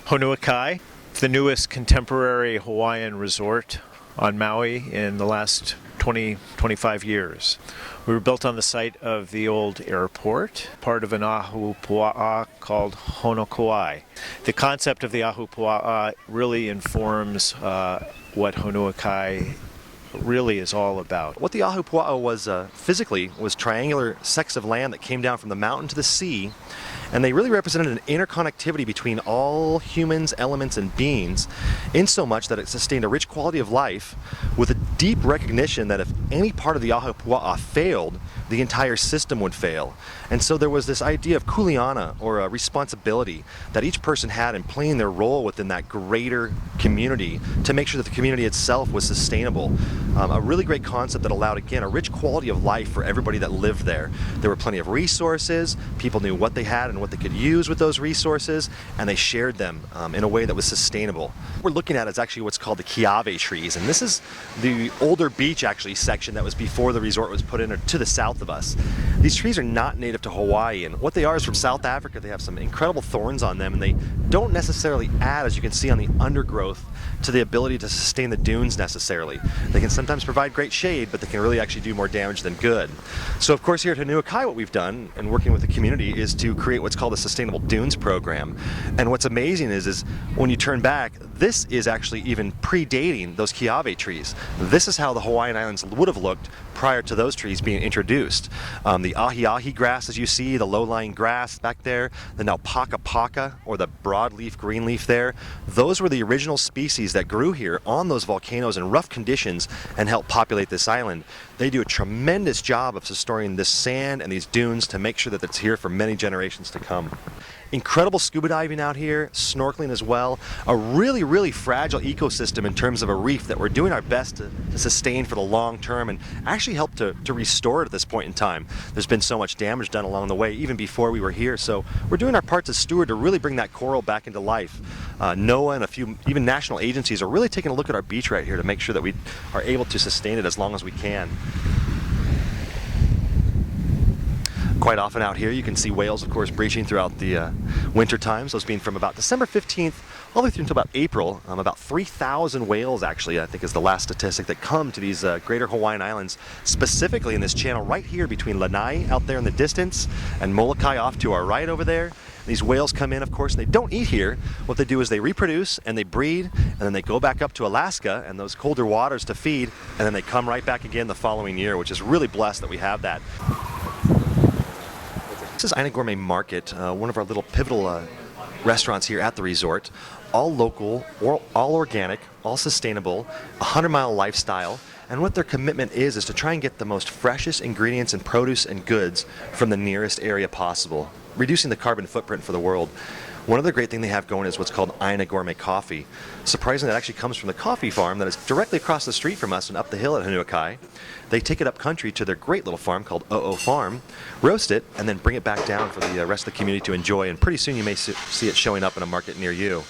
Honaukai, the newest contemporary Hawaiian resort on Maui in the last 25 years. We were built on the site of the old airport, part of an ahupua'a called Honaukai. The concept of the ahupua'a really informs what Honaukai really is all about. What the ahupua'a was physically was triangular sects of land that came down from the mountain to the sea, and they really represented an interconnectivity between all humans, elements, and beings, in so much that it sustained a rich quality of life with a deep recognition that if any part of the ahupua'a failed, the entire system would fail. And so there was this idea of kuleana, or a responsibility, that each person had in playing their role within that greater community to make sure that the community itself was sustainable. A really great concept that allowed, again, a rich quality of life for everybody that lived there. There were plenty of resources, people knew what they had and what they could use with those resources, and they shared them in a way that was sustainable. What we're looking at is actually what's called the kiave trees, and this is the older beach actually section that was before the resort was put in, or to the south of us. These trees are not native to Hawaii, and what they are is from South Africa. They have some incredible thorns on them, and they don't necessarily add, as you can see on the undergrowth, to the ability to sustain the dunes necessarily. They can sometimes provide great shade, but they can really actually do more damage than good. So of course here at Honaukai, what we've done, and working with the community, is to create what's called a Sustainable Dunes program. And what's amazing is when you turn back, this is actually even predating those kiave trees. This is how the Hawaiian Islands would have looked prior to those trees being introduced. The ahi-ahi grass, as you see, the low-lying grass back there, the naupaka-paka, or the broadleaf green leaf there, those were the original species that grew here on those volcanoes in rough conditions and helped populate this island. They do a tremendous job of storing this sand and these dunes to make sure that it's here for many generations to come. Incredible scuba diving out here, snorkeling as well. A really, really fragile ecosystem in terms of a reef that we're doing our best to sustain for the long term and actually help to restore it at this point in time. There's been so much damage done along the way, even before we were here, so we're doing our part as steward to really bring that coral back into life. NOAA and a few even national agencies are really taking a look at our beach right here to make sure that we are able to sustain it as long as we can. Quite often out here you can see whales, of course, breaching throughout the winter times, those being from about December 15th all the way through until about April. About 3,000 whales actually, I think, is the last statistic that come to these greater Hawaiian Islands, specifically in this channel right here between Lanai out there in the distance and Molokai off to our right over there. These whales come in, of course, and they don't eat here. What they do is they reproduce and they breed, and then they go back up to Alaska and those colder waters to feed, and then they come right back again the following year, which is really blessed that we have that. This is Aina Gourmet Market, one of our little pivotal restaurants here at the resort. All local, all organic, all sustainable, 100-mile lifestyle. And what their commitment is to try and get the most freshest ingredients and produce and goods from the nearest area possible, reducing the carbon footprint for the world. One other great thing they have going is what's called Aina Gourmet Coffee. Surprisingly, that actually comes from the coffee farm that is directly across the street from us and up the hill at Honaukai. They take it up country to their great little farm called O'o Farm, roast it, and then bring it back down for the rest of the community to enjoy, and pretty soon you may see it showing up in a market near you.